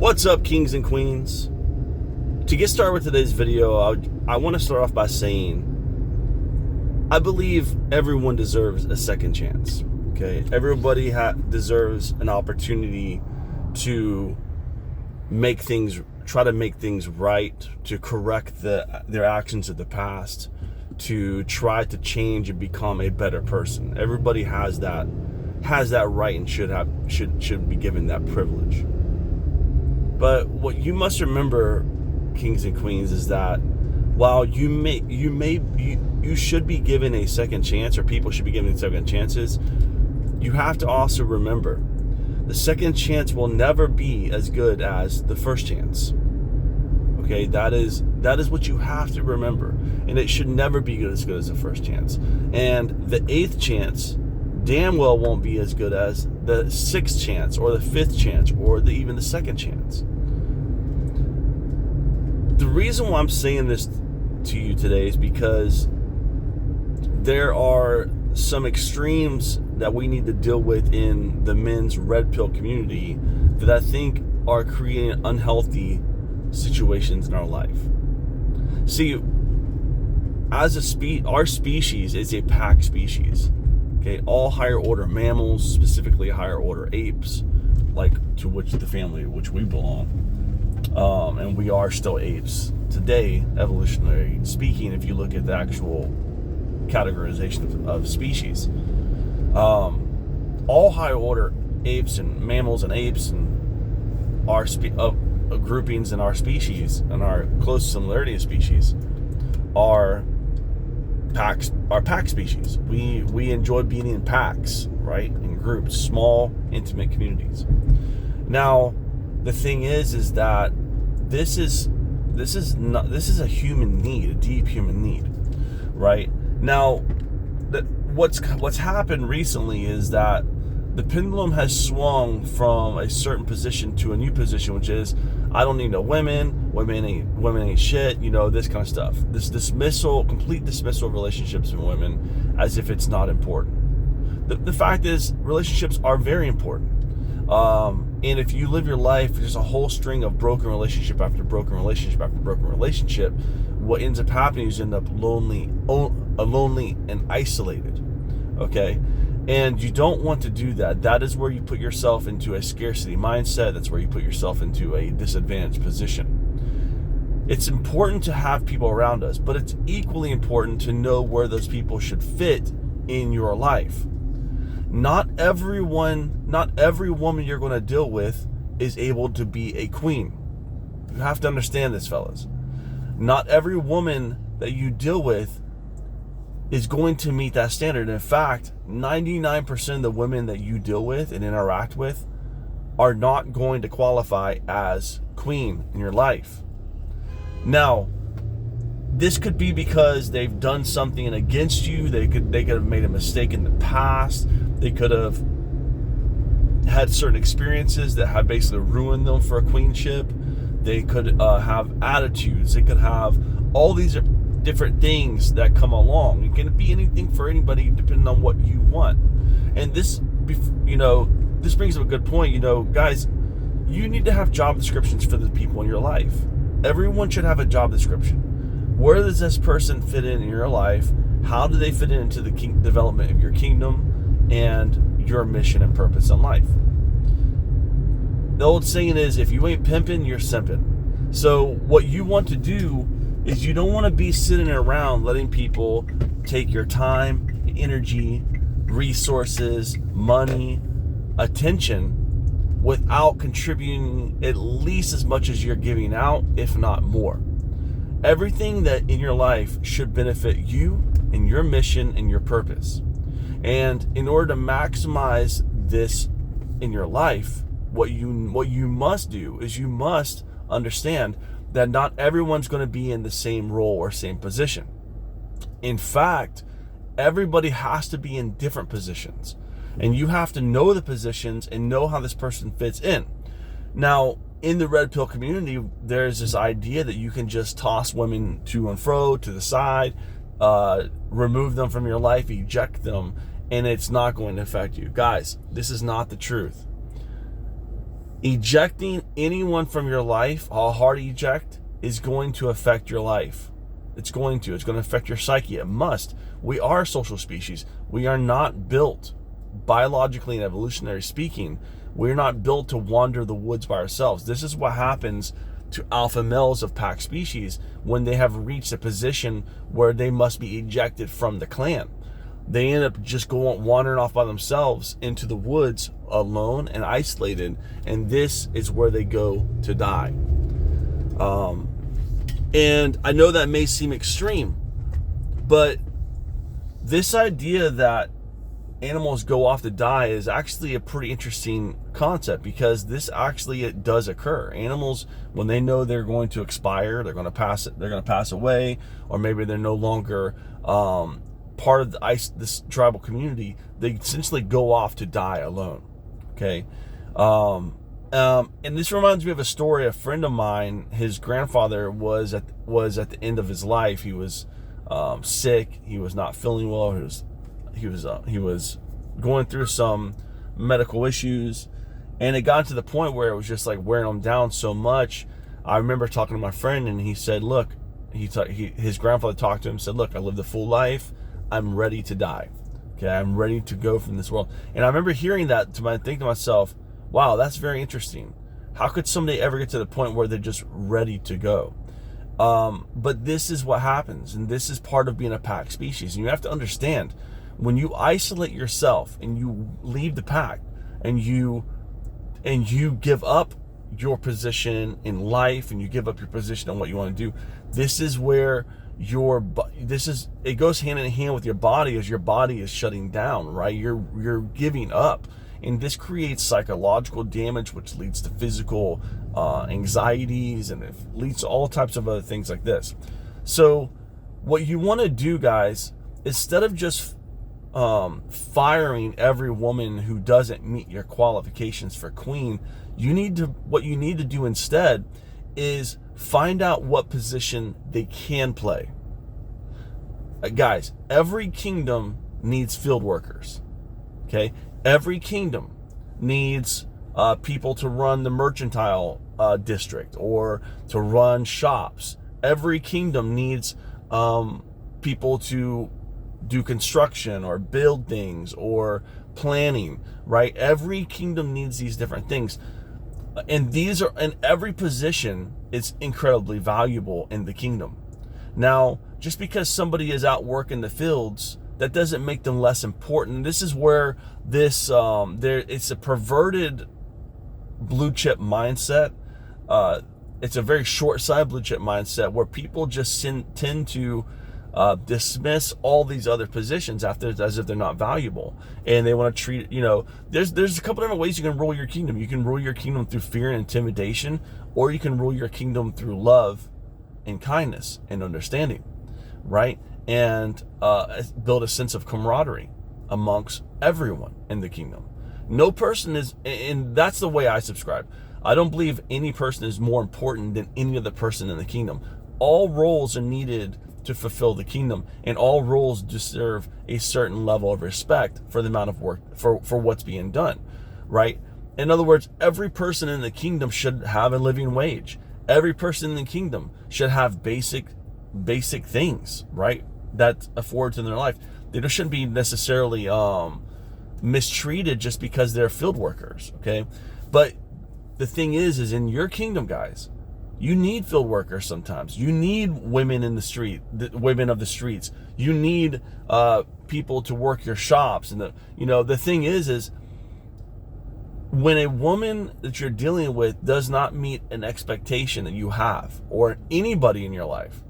What's up, kings and queens? To get started with today's video, I want to start off by saying I believe everyone deserves a second chance. Okay, everybody deserves an opportunity to try to make things right, to correct their actions of the past, to try to change and become a better person. Everybody has that right and should be given that privilege. But what you must remember, kings and queens, is that while you should be given a second chance, or people should be given second chances, you have to also remember the second chance will never be as good as the first chance. Okay, that is what you have to remember, and it should never be as good as the first chance. And the eighth chance damn well won't be as good as the sixth chance or the fifth chance or even the second chance. The reason why I'm saying this to you today is because there are some extremes that we need to deal with in the men's red pill community that I think are creating unhealthy situations in our life. See, as our species is a pack species. Okay, all higher order mammals, specifically higher order apes, like to the family which we belong, and we are still apes today, evolutionary speaking. If you look at the actual categorization of species, all higher order apes and mammals and apes and our groupings in our species and our close similarity of species are pack species. We enjoy being in packs, right? In groups, small, intimate communities. Now, the thing is that this is a human need, a deep human need, right? Now, what's happened recently is that the pendulum has swung from a certain position to a new position, which is, I don't need no women ain't shit, this kind of stuff. This complete dismissal of relationships and women as if it's not important. The fact is, relationships are very important. And if you live your life just a whole string of broken relationship after broken relationship after broken relationship, what ends up happening is you end up lonely and isolated. Okay? And you don't want to do that. That is where you put yourself into a scarcity mindset. That's where you put yourself into a disadvantaged position. It's important to have people around us, but it's equally important to know where those people should fit in your life. Not every woman you're going to deal with is able to be a queen. You have to understand this, fellas. Not every woman that you deal with is going to meet that standard. In fact, 99% of the women that you deal with and interact with are not going to qualify as queen in your life. Now, this could be because they've done something against you. They could have made a mistake in the past. They could have had certain experiences that have basically ruined them for a queenship. They could have attitudes. They could have all these different things that come along. It can be anything for anybody depending on what you want. And this brings up a good point. Guys, you need to have job descriptions for the people in your life. Everyone should have a job description. Where does this person fit in your life? How do they fit into the development of your kingdom and your mission and purpose in life? The old saying is, if you ain't pimping, you're simping. So what you want to do is you don't want to be sitting around letting people take your time, energy, resources, money, attention without contributing at least as much as you're giving out, if not more. Everything that in your life should benefit you and your mission and your purpose. And in order to maximize this in your life, what you must do is you must understand that not everyone's going to be in the same role or same position. In fact, everybody has to be in different positions. And you have to know the positions and know how this person fits in. Now, in the red pill community, there's this idea that you can just toss women to and fro, to the side, remove them from your life, eject them, and it's not going to affect you. Guys, this is not the truth. Ejecting anyone from your life, a hard eject, is going to affect your life. It's going to affect your psyche. It must. We are a social species. We are not built, biologically and evolutionary speaking, we're not built to wander the woods by ourselves. This is what happens to alpha males of pack species when they have reached a position where they must be ejected from the clan. They end up just going wandering off by themselves into the woods alone and isolated, and this is where they go to die. And I know that may seem extreme, but this idea that animals go off to die is actually a pretty interesting concept, because this actually, it does occur. Animals, when they know they're going to expire, they're going to pass away, or maybe they're no longer part of this tribal community, they essentially go off to die alone. Okay. And this reminds me of a story. A friend of mine, his grandfather was at the end of his life. He was sick. He was not feeling well. He was going through some medical issues, and it got to the point where it was just like wearing him down so much. I remember talking to my friend, and he said, "Look," his grandfather talked to him and said, "Look, I lived a full life. I'm ready to die. Okay, I'm ready to go from this world." And I remember hearing that, thinking to myself, wow, that's very interesting. How could somebody ever get to the point where they're just ready to go? But this is what happens, and this is part of being a pack species. And you have to understand, when you isolate yourself and you leave the pack, and you give up your position in life, and you give up your position on what you want to do, this is where it goes hand in hand with your body, as your body is shutting down, right? You're giving up. And this creates psychological damage, which leads to physical anxieties, and it leads to all types of other things like this. So what you want to do, guys, instead of just firing every woman who doesn't meet your qualifications for queen, what you need to do instead is find out what position they can play. Guys, every kingdom needs field workers. Okay? Every kingdom needs people to run the mercantile district, or to run shops. Every kingdom needs people to do construction or build things or planning, right? Every kingdom needs these different things. And every position is incredibly valuable in the kingdom. Now, just because somebody is out working the fields, that doesn't make them less important. This is where it's a perverted blue chip mindset. It's a very short-sighted blue chip mindset, where people just tend to dismiss all these other positions as if they're not valuable, and they want to treat, there's a couple different ways you can rule your kingdom. You can rule your kingdom through fear and intimidation, or you can rule your kingdom through love and kindness and understanding, right? And build a sense of camaraderie amongst everyone in the kingdom. No person is, and that's the way I subscribe. I don't believe any person is more important than any other person in the kingdom. All roles are needed to fulfill the kingdom, and all roles deserve a certain level of respect for the amount of work, for what's being done, right? In other words, every person in the kingdom should have a living wage. Every person in the kingdom should have basic things, right, that afford in their life. They shouldn't be necessarily mistreated just because they're field workers, okay? But the thing is in your kingdom, guys, you need field workers sometimes. You need women in the street, women of the streets. You need people to work your shops. And the thing is when a woman that you're dealing with does not meet an expectation that you have, or anybody in your life,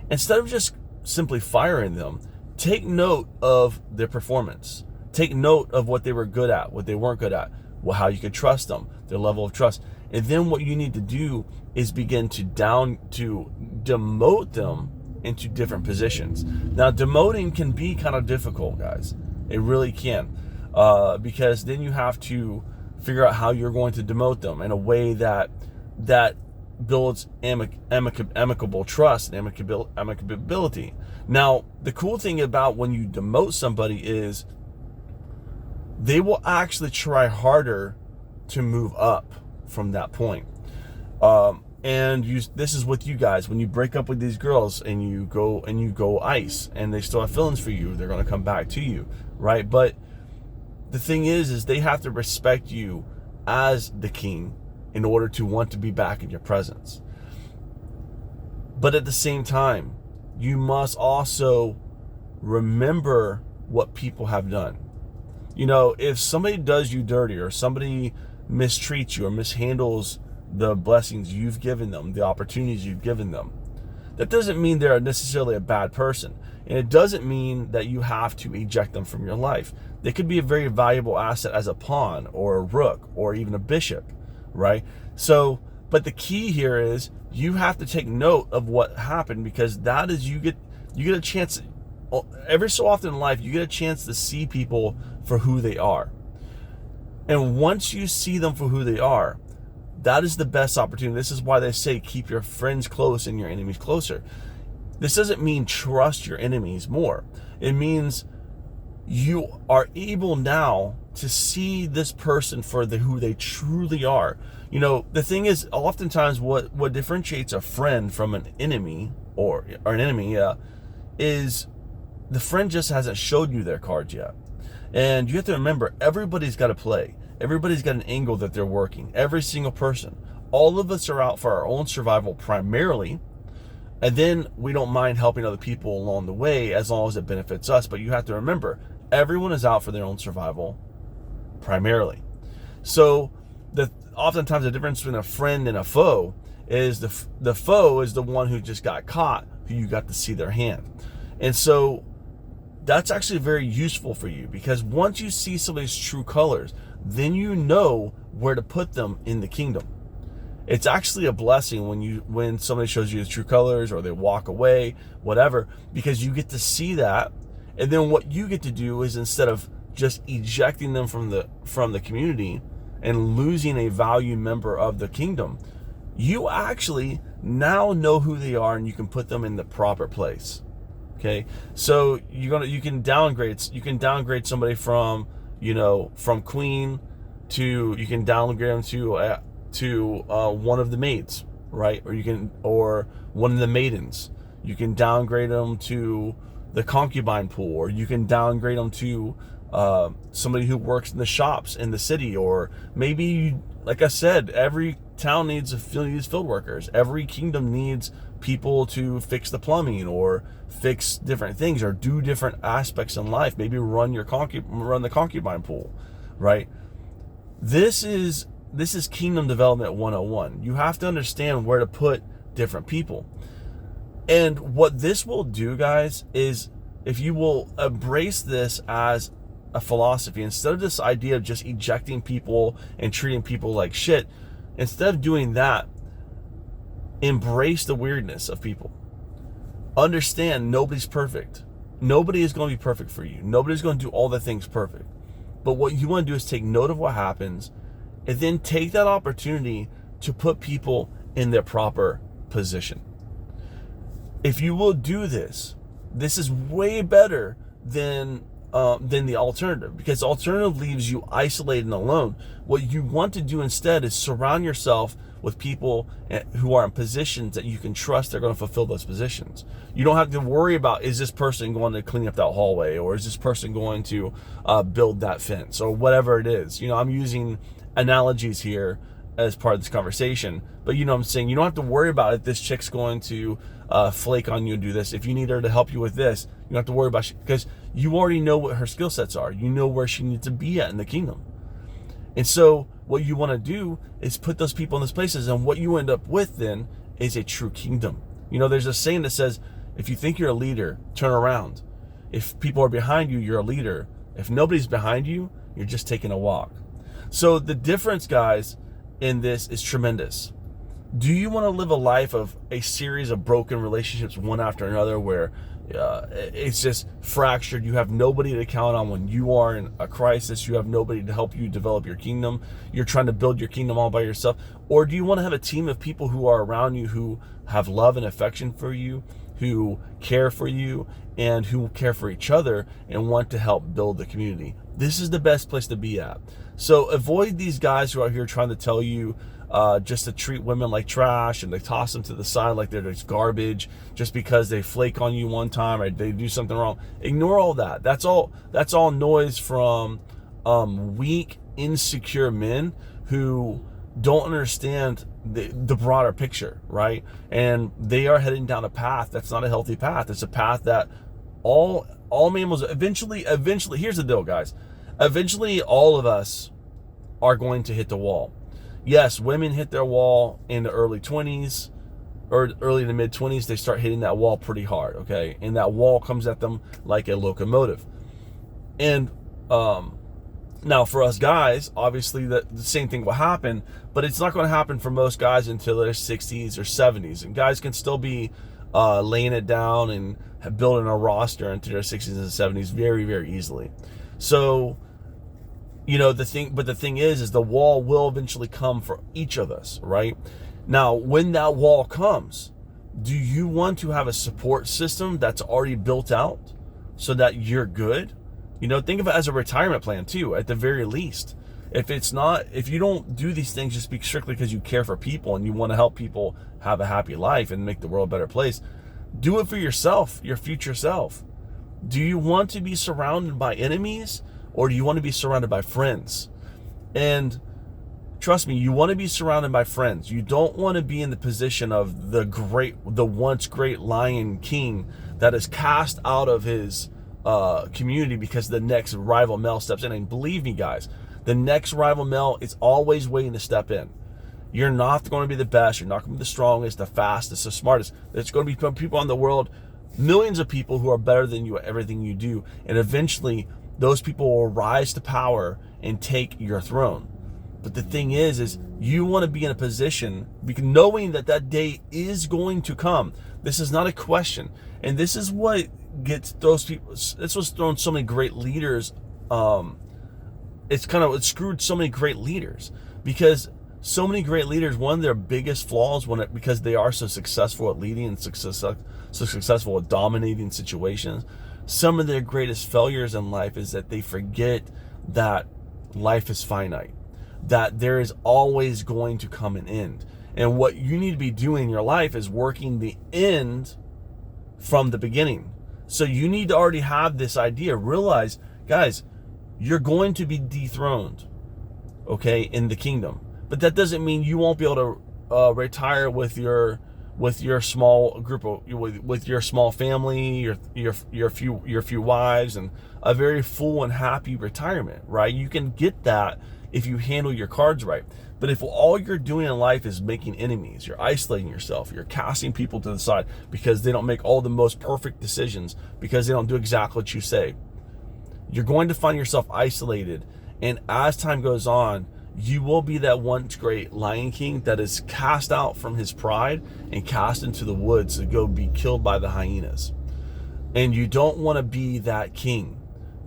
instead of just simply firing them, take note of their performance. Take note of what they were good at, what they weren't good at, how you could trust them, their level of trust. And then what you need to do is begin to demote them into different positions. Now, demoting can be kind of difficult, guys. It really can. Because then you have to figure out how you're going to demote them in a way that builds amicable trust and amicability. Now, the cool thing about when you demote somebody is they will actually try harder to move up. from that point. And this is with you guys. When you break up with these girls and you go ice, and they still have feelings for you, they're going to come back to you, right? But the thing is they have to respect you as the king in order to want to be back in your presence. But at the same time, you must also remember what people have done. If somebody does you dirty, or somebody mistreats you or mishandles the blessings you've given them, the opportunities you've given them, that doesn't mean they're necessarily a bad person. And it doesn't mean that you have to eject them from your life. They could be a very valuable asset as a pawn or a rook or even a bishop, right? So, but the key here is you have to take note of what happened, because that is, you get a chance, every so often in life, you get a chance to see people for who they are. And once you see them for who they are, that is the best opportunity. This is why they say keep your friends close and your enemies closer. This doesn't mean trust your enemies more. It means you are able now to see this person for who they truly are. The thing is, oftentimes what differentiates a friend from an enemy or an enemy is the friend just hasn't showed you their cards yet. And you have to remember, everybody's got to play. Everybody's got an angle that they're working. Every single person. All of us are out for our own survival primarily. And then we don't mind helping other people along the way as long as it benefits us. But you have to remember, everyone is out for their own survival primarily. So oftentimes the difference between a friend and a foe is the foe is the one who just got caught, who you got to see their hand. And so that's actually very useful for you, because once you see somebody's true colors, then you know where to put them in the kingdom. It's actually a blessing when somebody shows you the true colors, or they walk away, whatever, because you get to see that. And then what you get to do is, instead of just ejecting them from the community and losing a valued member of the kingdom, you actually now know who they are, and you can put them in the proper place. Okay, so you can downgrade somebody from queen to, you can downgrade them to one of the maids, right? Or one of the maidens. You can downgrade them to the concubine pool, or you can downgrade them to somebody who works in the shops in the city, or maybe, like I said, every town needs field workers. Every kingdom needs people to fix the plumbing, or fix different things, or do different aspects in life. Maybe run the concubine pool, right? This is kingdom development 101. You have to understand where to put different people. And what this will do, guys, is if you will embrace this as a philosophy, instead of this idea of just ejecting people and treating people like shit, instead of doing that, embrace the weirdness of people. Understand nobody's perfect. Nobody is going to be perfect for you. Nobody's going to do all the things perfect. But what you want to do is take note of what happens, and then take that opportunity to put people in their proper position. If you will do this, this is way better than the alternative, because the alternative leaves you isolated and alone. What you want to do instead is surround yourself with people who are in positions that you can trust they're going to fulfill those positions. You don't have to worry about, is this person going to clean up that hallway, or is this person going to build that fence, or whatever it is. I'm using analogies here as part of this conversation, but I'm saying you don't have to worry about if this chick's going to flake on you and do this. If you need her to help you with this, you don't have to worry about because you already know what her skill sets are. You know where she needs to be at in the kingdom. And so what you want to do is put those people in those places, and what you end up with then is a true kingdom. There's a saying that says, if you think you're a leader, turn around. If people are behind you, you're a leader. If nobody's behind you, you're just taking a walk. So the difference, guys, in this is tremendous. Do you want to live a life of a series of broken relationships, one after another, where it's just fractured? You have nobody to count on when you are in a crisis. You have nobody to help you develop your kingdom. You're trying to build your kingdom all by yourself. Or do you want to have a team of people who are around you, who have love and affection for you, who care for you, and who care for each other and want to help build the community? This is the best place to be at. So avoid these guys who are here trying to tell you just to treat women like trash, and they toss them to the side like they're just garbage just because they flake on you one time or they do something wrong. Ignore all that. That's all noise from weak, insecure men who don't understand the broader picture, right? And they are heading down a path that's not a healthy path. It's a path that all mammals eventually, here's the deal, guys. Eventually, all of us are going to hit the wall. Yes, women hit their wall in the early 20s or early to mid 20s. They start hitting that wall pretty hard, okay? And that wall comes at them like a locomotive. And now for us guys, obviously the same thing will happen, but it's not going to happen for most guys until their 60s or 70s. And guys can still be laying it down and building a roster into their 60s and 70s very, very easily. So, you know, the thing is the wall will eventually come for each of us, right? Now, when that wall comes, do you want to have a support system that's already built out so that you're good? You know, think of it as a retirement plan too, at the very least. If you don't do these things just strictly because you care for people and you want to help people have a happy life and make the world a better place, do it for yourself, your future self. Do you want to be surrounded by enemies, or do you want to be surrounded by friends? And trust me, you want to be surrounded by friends. You don't want to be in the position of the once great Lion King that is cast out of his community because the next rival male steps in. And believe me, guys, the next rival male is always waiting to step in. You're not going to be the best. You're not going to be the strongest, the fastest, the smartest. There's going to be people in the world, millions of people who are better than you at everything you do. And eventually, those people will rise to power and take your throne. But the thing is you want to be in a position, knowing that day is going to come. This is not a question. And this is what gets those people, this was thrown so many great leaders. It screwed so many great leaders, because so many great leaders, one of their biggest flaws because they are so successful at leading and so successful at dominating situations, some of their greatest failures in life is that they forget that life is finite, that there is always going to come an end. And what you need to be doing in your life is working the end from the beginning. So you need to already have this idea. Realize, guys, you're going to be dethroned, okay, in the kingdom. But that doesn't mean you won't be able to retire with your small group with your small family, your few wives, and a very full and happy retirement, right? You can get that if you handle your cards right. But if all you're doing in life is making enemies, you're isolating yourself, you're casting people to the side because they don't make all the most perfect decisions, because they don't do exactly what you say, you're going to find yourself isolated. And as time goes on, you will be that once great Lion King that is cast out from his pride and cast into the woods to go be killed by the hyenas. And you don't want to be that king,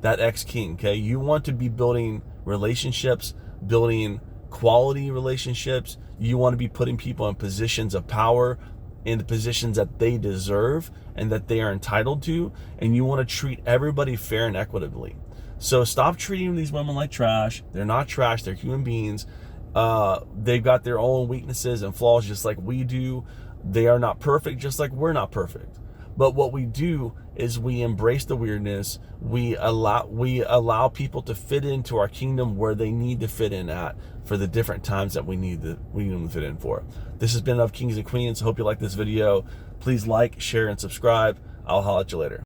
that ex-king, okay? You want to be building relationships, building quality relationships. You want to be putting people in positions of power, in the positions that they deserve and that they are entitled to. And you want to treat everybody fair and equitably. So stop treating these women like trash. They're not trash. They're human beings. They've got their own weaknesses and flaws just like we do. They are not perfect just like we're not perfect. But what we do is we embrace the weirdness. We allow people to fit into our kingdom where they need to fit in at for the different times that we need them to fit in for. This has been Of Kings and Queens. Hope you like this video. Please like, share, and subscribe. I'll holler at you later.